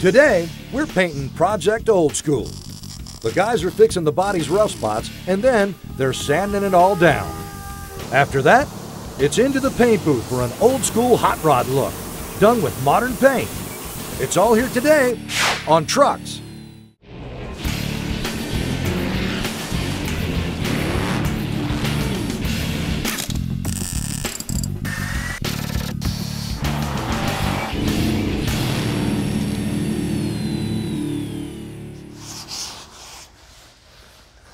Today, we're painting Project Old School. The guys are fixing the body's rough spots, and then they're sanding it all down. After that, it's into the paint booth for an old school hot rod look, done with modern paint. It's all here today on Trucks.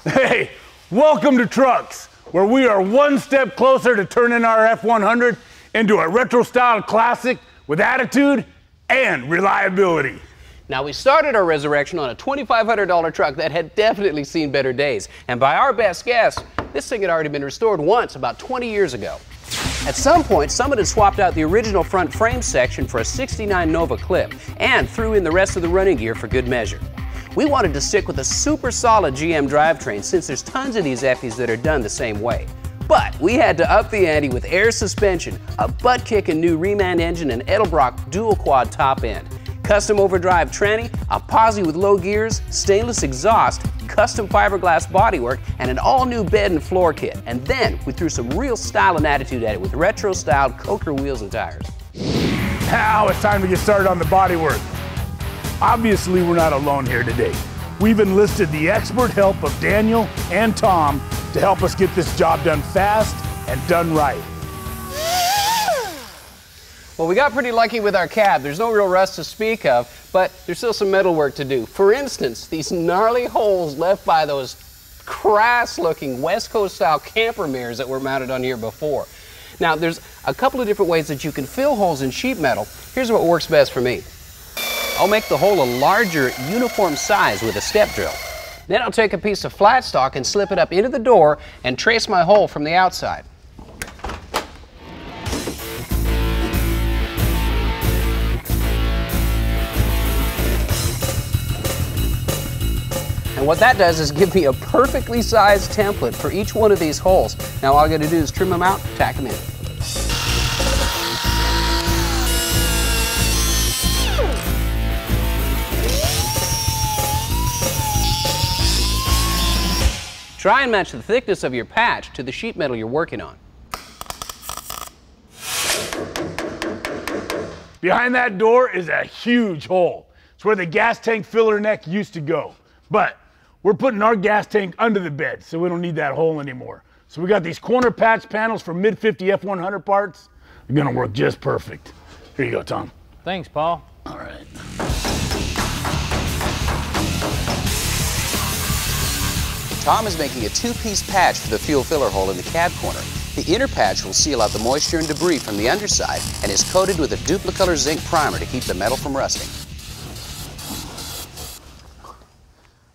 Hey, welcome to Trucks, where we are one step closer to turning our F100 into a retro-style classic with attitude and reliability. Now, we started our resurrection on a $2,500 truck that had definitely seen better days. And by our best guess, this thing had already been restored once about 20 years ago. At some point, someone had swapped out the original front frame section for a '69 Nova clip and threw in the rest of the running gear for good measure. We wanted to stick with a super solid GM drivetrain since there's tons of these Effies that are done the same way. But we had to up the ante with air suspension, a butt-kicking new Reman engine, and Edelbrock dual quad top end, custom overdrive tranny, a posi with low gears, stainless exhaust, custom fiberglass bodywork, and an all-new bed and floor kit. And then we threw some real style and attitude at it with retro-styled Coker wheels and tires. Now it's time to get started on the bodywork. Obviously, we're not alone here today. We've enlisted the expert help of Daniel and Tom to help us get this job done fast and done right. Well, we got pretty lucky with our cab. There's no real rust to speak of, but there's still some metal work to do. For instance, these gnarly holes left by those crass-looking West Coast-style camper mirrors that were mounted on here before. Now, there's a couple of different ways that you can fill holes in sheet metal. Here's what works best for me. I'll make the hole a larger, uniform size with a step drill. Then I'll take a piece of flat stock and slip it up into the door and trace my hole from the outside. And what that does is give me a perfectly sized template for each one of these holes. Now all I got to do is trim them out, tack them in. Try and match the thickness of your patch to the sheet metal you're working on. Behind that door is a huge hole. It's where the gas tank filler neck used to go. But we're putting our gas tank under the bed, so we don't need that hole anymore. So we got these corner patch panels for mid-50 F100 parts. They're gonna work just perfect. Here you go, Tom. Thanks, Paul. All right. Tom is making a two-piece patch for the fuel filler hole in the cab corner. The inner patch will seal out the moisture and debris from the underside and is coated with a Duplicolor zinc primer to keep the metal from rusting.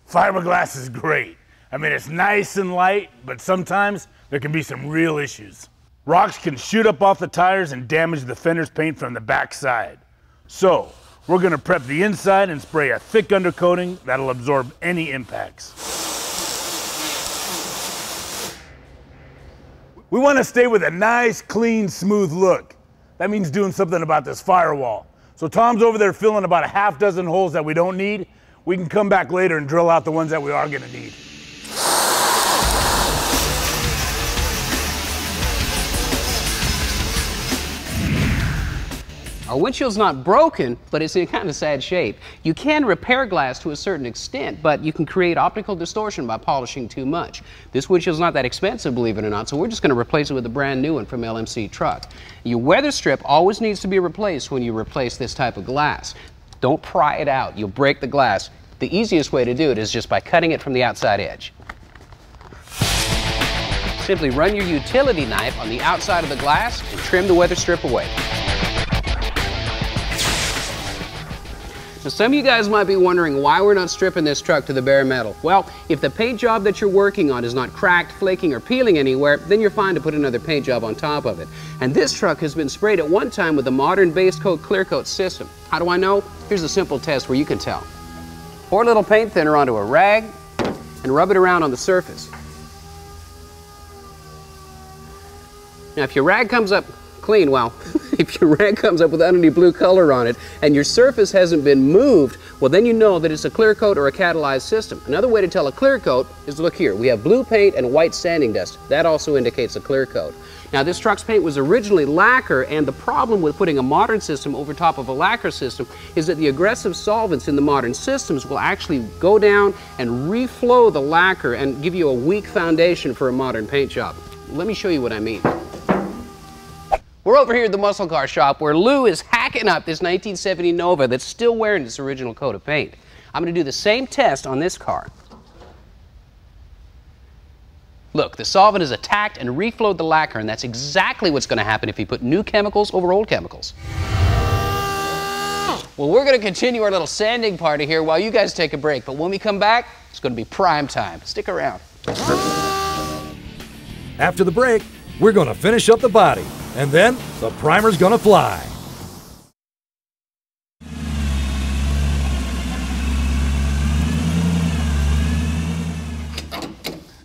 Fiberglass is great. I mean, it's nice and light, but sometimes there can be some real issues. Rocks can shoot up off the tires and damage the fender's paint from the back side. So, we're gonna prep the inside and spray a thick undercoating that'll absorb any impacts. We want to stay with a nice, clean, smooth look. That means doing something about this firewall. So Tom's over there filling about a half dozen holes that we don't need. We can come back later and drill out the ones that we are going to need. Our windshield's not broken, but it's in kind of sad shape. You can repair glass to a certain extent, but you can create optical distortion by polishing too much. This windshield's not that expensive, believe it or not, so we're just going to replace it with a brand new one from LMC Truck. Your weather strip always needs to be replaced when you replace this type of glass. Don't pry it out. You'll break the glass. The easiest way to do it is just by cutting it from the outside edge. Simply run your utility knife on the outside of the glass and trim the weather strip away. So some of you guys might be wondering why we're not stripping this truck to the bare metal. Well, if the paint job that you're working on is not cracked, flaking, or peeling anywhere, then you're fine to put another paint job on top of it. And this truck has been sprayed at one time with a modern base coat clear coat system. How do I know? Here's a simple test where you can tell. Pour a little paint thinner onto a rag and rub it around on the surface. Now if your rag comes up clean, well, If your rag comes up with underneath blue color on it and your surface hasn't been moved, well then you know that it's a clear coat or a catalyzed system. Another way to tell a clear coat is, look here, we have blue paint and white sanding dust. That also indicates a clear coat. Now this truck's paint was originally lacquer, and the problem with putting a modern system over top of a lacquer system is that the aggressive solvents in the modern systems will actually go down and reflow the lacquer and give you a weak foundation for a modern paint job. Let me show you what I mean. We're over here at the muscle car shop where Lou is hacking up this 1970 Nova that's still wearing its original coat of paint. I'm going to do the same test on this car. Look, the solvent has attacked and reflowed the lacquer, and that's exactly what's going to happen if you put new chemicals over old chemicals. Well, we're going to continue our little sanding party here while you guys take a break, but when we come back, it's going to be prime time. Stick around. After the break, we're going to finish up the body, and then the primer's going to fly.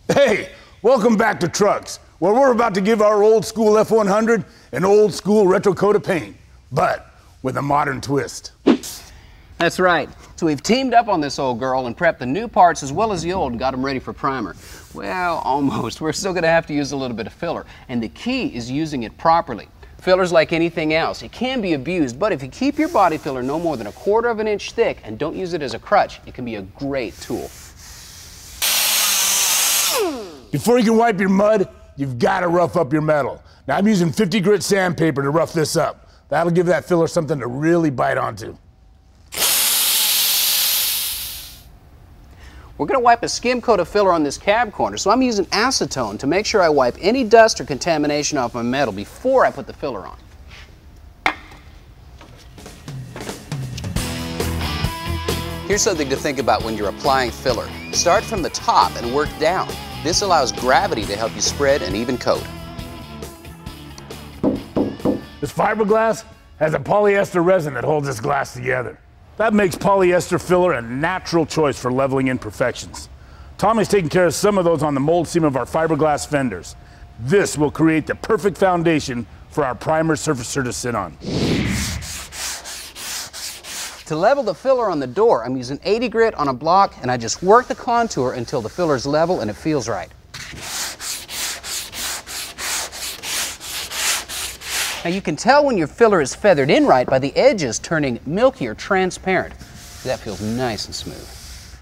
Hey, welcome back to Trucks, where we're about to give our old school F100 an old school retro coat of paint, but with a modern twist. That's right. So we've teamed up on this old girl and prepped the new parts as well as the old and got them ready for primer. Well, almost. We're still going to have to use a little bit of filler, and the key is using it properly. Filler's like anything else. It can be abused, but if you keep your body filler no more than 1/4 of an inch thick and don't use it as a crutch, it can be a great tool. Before you can wipe your mud, you've got to rough up your metal. Now I'm using 50 grit sandpaper to rough this up. That'll give that filler something to really bite onto. We're going to wipe a skim coat of filler on this cab corner, so I'm using acetone to make sure I wipe any dust or contamination off my metal before I put the filler on. Here's something to think about when you're applying filler. Start from the top and work down. This allows gravity to help you spread an even coat. This fiberglass has a polyester resin that holds this glass together. That makes polyester filler a natural choice for leveling imperfections. Tommy's taking care of some of those on the mold seam of our fiberglass fenders. This will create the perfect foundation for our primer surfacer to sit on. To level the filler on the door, I'm using 80 grit on a block, and I just work the contour until the filler's level and it feels right. Now you can tell when your filler is feathered in right by the edges turning milky or transparent. That feels nice and smooth.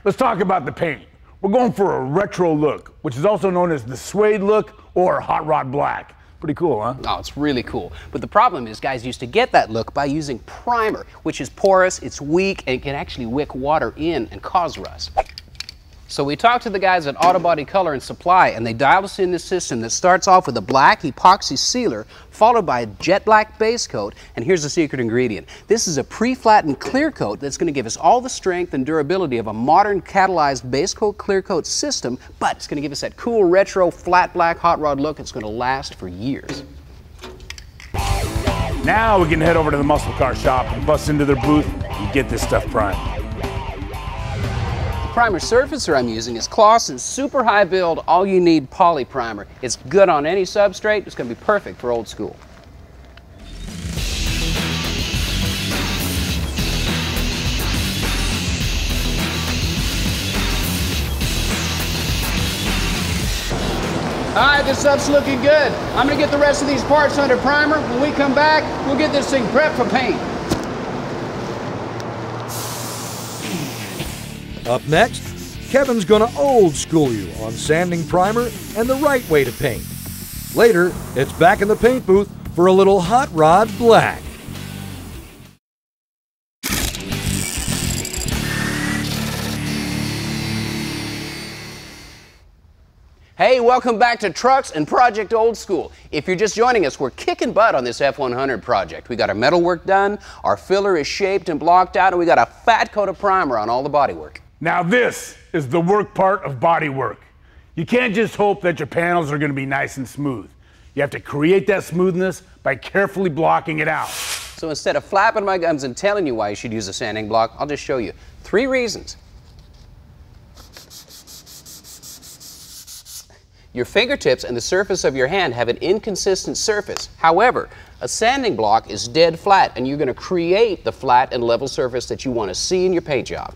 Let's talk about the paint. We're going for a retro look, which is also known as the suede look or hot rod black. Pretty cool, huh? Oh, it's really cool. But the problem is guys used to get that look by using primer, which is porous, it's weak, and it can actually wick water in and cause rust. So we talked to the guys at Auto Body Color and Supply, and they dialed us in this system that starts off with a black epoxy sealer, followed by a jet black base coat, and here's the secret ingredient. This is a pre-flattened clear coat that's going to give us all the strength and durability of a modern catalyzed base coat clear coat system, but it's going to give us that cool retro flat black hot rod look that's going to last for years. Now we can head over to the muscle car shop and bust into their booth and get this stuff primed. The primer surfacer I'm using is Clausen's super high build, all you need poly primer. It's good on any substrate. It's going to be perfect for old school. All right, this stuff's looking good. I'm going to get the rest of these parts under primer. When we come back, we'll get this thing prepped for paint. Up next, Kevin's gonna old school you on sanding primer and the right way to paint. Later, it's back in the paint booth for a little hot rod black. Hey, welcome back to Trucks and Project Old School. If you're just joining us, we're kicking butt on this F100 project. We got our metal work done, our filler is shaped and blocked out, and we got a fat coat of primer on all the body work. Now this is the work part of body work. You can't just hope that your panels are going to be nice and smooth. You have to create that smoothness by carefully blocking it out. So instead of flapping my gums and telling you why you should use a sanding block, I'll just show you 3 reasons. Your fingertips and the surface of your hand have an inconsistent surface. However, a sanding block is dead flat, and you're going to create the flat and level surface that you want to see in your paint job.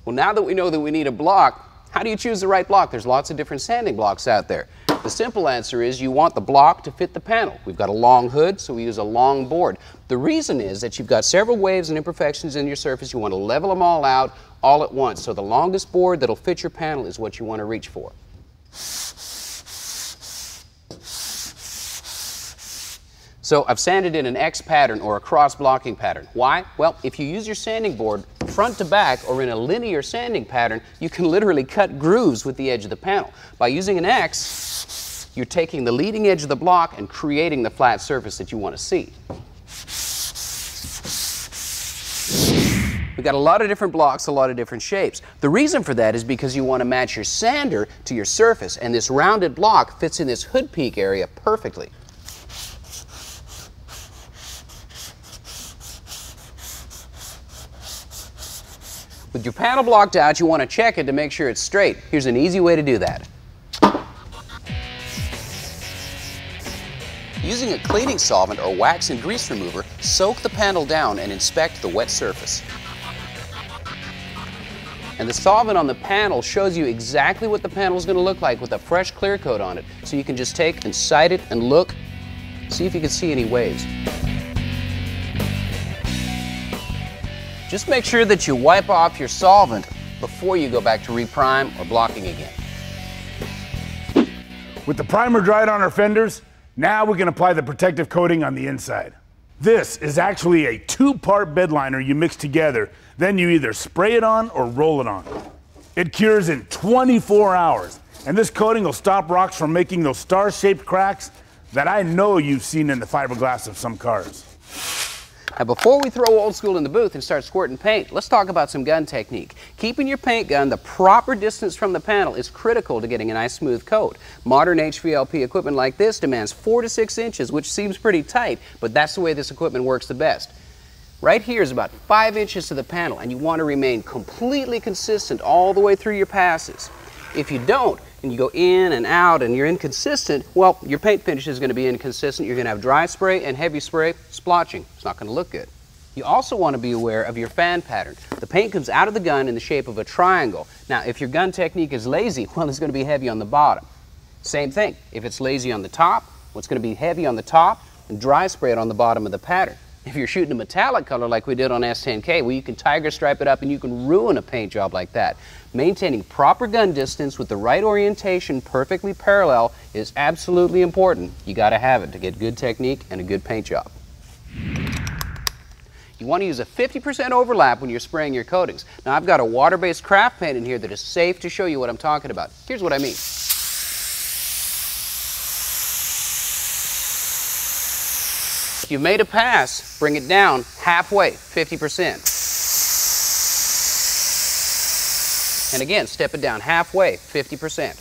Well, now that we know that we need a block, how do you choose the right block? There's lots of different sanding blocks out there. The simple answer is you want the block to fit the panel. We've got a long hood, so we use a long board. The reason is that you've got several waves and imperfections in your surface. You want to level them all out all at once. So the longest board that'll fit your panel is what you want to reach for. So I've sanded in an X pattern or a cross blocking pattern. Why? Well, if you use your sanding board front to back or in a linear sanding pattern, you can literally cut grooves with the edge of the panel. By using an X, you're taking the leading edge of the block and creating the flat surface that you want to see. We've got a lot of different blocks, a lot of different shapes. The reason for that is because you want to match your sander to your surface, and this rounded block fits in this hood peak area perfectly. With your panel blocked out, you want to check it to make sure it's straight. Here's an easy way to do that. Using a cleaning solvent or wax and grease remover, soak the panel down and inspect the wet surface. And the solvent on the panel shows you exactly what the panel is going to look like with a fresh clear coat on it. So you can just take and sight it and look, see if you can see any waves. Just make sure that you wipe off your solvent before you go back to reprime or blocking again. With the primer dried on our fenders, now we can apply the protective coating on the inside. This is actually a two-part bed liner you mix together, then you either spray it on or roll it on. It cures in 24 hours, and this coating will stop rocks from making those star-shaped cracks that I know you've seen in the fiberglass of some cars. Now, before we throw old school in the booth and start squirting paint, let's talk about some gun technique. Keeping your paint gun the proper distance from the panel is critical to getting a nice smooth coat. Modern HVLP equipment like this demands 4 to 6 inches, which seems pretty tight, but that's the way this equipment works the best. Right here is about 5 inches to the panel, and you want to remain completely consistent all the way through your passes. If you don't, and you go in and out and you're inconsistent, well, your paint finish is going to be inconsistent. You're going to have dry spray and heavy spray splotching. It's not going to look good. You also want to be aware of your fan pattern. The paint comes out of the gun in the shape of a triangle. Now, if your gun technique is lazy, well, it's going to be heavy on the bottom. Same thing. If it's lazy on the top, well, it's going to be heavy on the top and dry spray it on the bottom of the pattern. If you're shooting a metallic color like we did on S10K, well, you can tiger stripe it up and you can ruin a paint job like that. Maintaining proper gun distance with the right orientation perfectly parallel is absolutely important. You got to have it to get good technique and a good paint job. You want to use a 50% overlap when you're spraying your coatings. Now, I've got a water-based craft paint in here that is safe to show you what I'm talking about. Here's what I mean. If you've made a pass, bring it down halfway, 50%. And again, step it down halfway, 50%.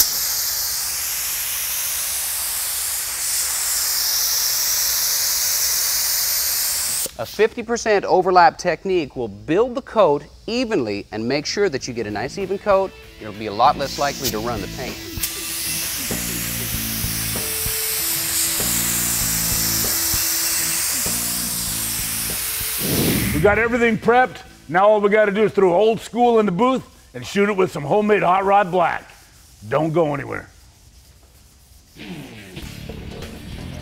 A 50% overlap technique will build the coat evenly and make sure that you get a nice even coat. You'll be a lot less likely to run the paint. We got everything prepped. Now all we got to do is throw old school in the booth and shoot it with some homemade hot rod black. Don't go anywhere.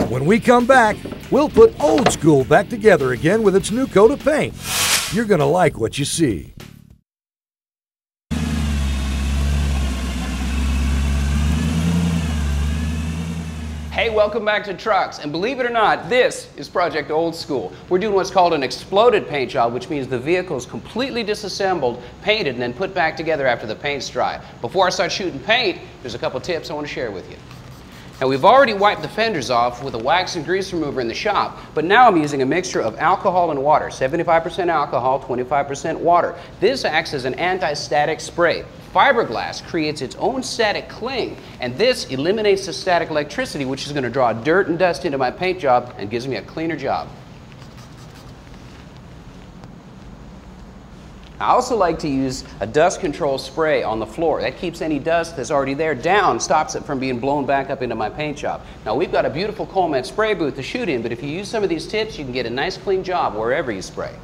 When we come back, we'll put old school back together again with its new coat of paint. You're gonna like what you see. Hey, welcome back to Trucks, and believe it or not, this is Project Old School. We're doing what's called an exploded paint job, which means the vehicle is completely disassembled, painted, and then put back together after the paint's dry. Before I start shooting paint, there's a couple tips I want to share with you. Now, we've already wiped the fenders off with a wax and grease remover in the shop, but now I'm using a mixture of alcohol and water, 75% alcohol, 25% water. This acts as an anti-static spray. Fiberglass creates its own static cling, and this eliminates the static electricity, which is going to draw dirt and dust into my paint job and gives me a cleaner job. I also like to use a dust control spray on the floor. That keeps any dust that's already there down, stops it from being blown back up into my paint shop. Now we've got a beautiful Coleman spray booth to shoot in, but if you use some of these tips, you can get a nice clean job wherever you spray.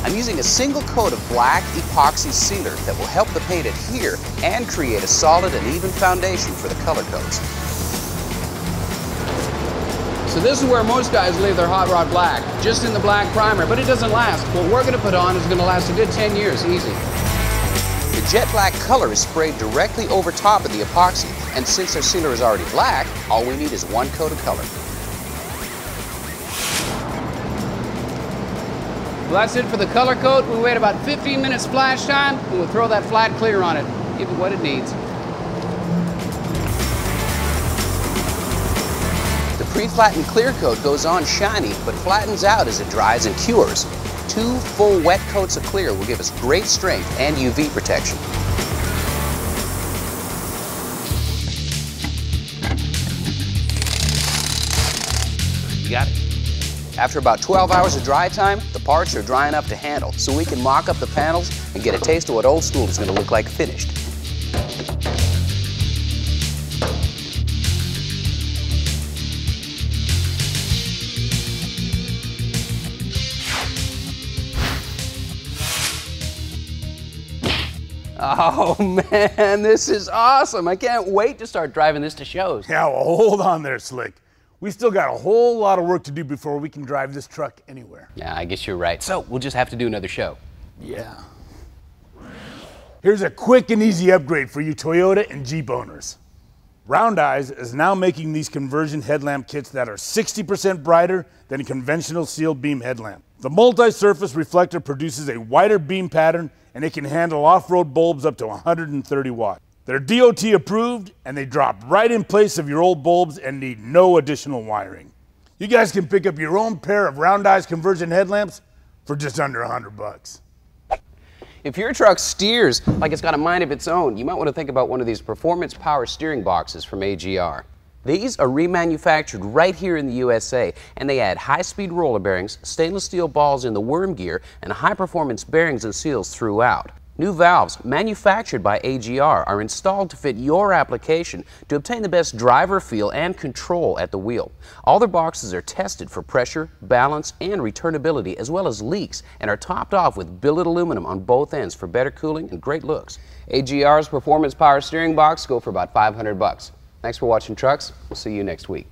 I'm using a single coat of black epoxy sealer that will help the paint adhere and create a solid and even foundation for the color coats. So this is where most guys leave their hot rod black, just in the black primer, but it doesn't last. What we're going to put on is going to last a good 10 years, easy. The jet black color is sprayed directly over top of the epoxy, and since our sealer is already black, all we need is one coat of color. Well, that's it for the color coat. We wait about 15 minutes splash time, and we'll throw that flat clear on it, give it what it needs. Pre-flattened clear coat goes on shiny, but flattens out as it dries and cures. 2 full wet coats of clear will give us great strength and UV protection. You got it. After about 12 hours of dry time, the parts are dry enough to handle, so we can mock up the panels and get a taste of what old school is going to look like finished. Oh man, this is awesome. I can't wait to start driving this to shows. Yeah, well, hold on there, Slick. We still got a whole lot of work to do before we can drive this truck anywhere. Yeah, I guess you're right. So we'll just have to do another show. Yeah. Here's a quick and easy upgrade for you Toyota and Jeep owners. Roundeyes is now making these conversion headlamp kits that are 60% brighter than a conventional sealed beam headlamp. The multi-surface reflector produces a wider beam pattern, and it can handle off-road bulbs up to 130 watts. They're DOT approved, and they drop right in place of your old bulbs and need no additional wiring. You guys can pick up your own pair of Roundeyes conversion headlamps for just under $100. If your truck steers like it's got a mind of its own, you might want to think about one of these performance power steering boxes from AGR. These are remanufactured right here in the USA, and they add high-speed roller bearings, stainless steel balls in the worm gear, and high-performance bearings and seals throughout. New valves, manufactured by AGR, are installed to fit your application to obtain the best driver feel and control at the wheel. All their boxes are tested for pressure, balance, and returnability, as well as leaks, and are topped off with billet aluminum on both ends for better cooling and great looks. AGR's performance power steering box go for about $500. Thanks for watching Trucks. We'll see you next week.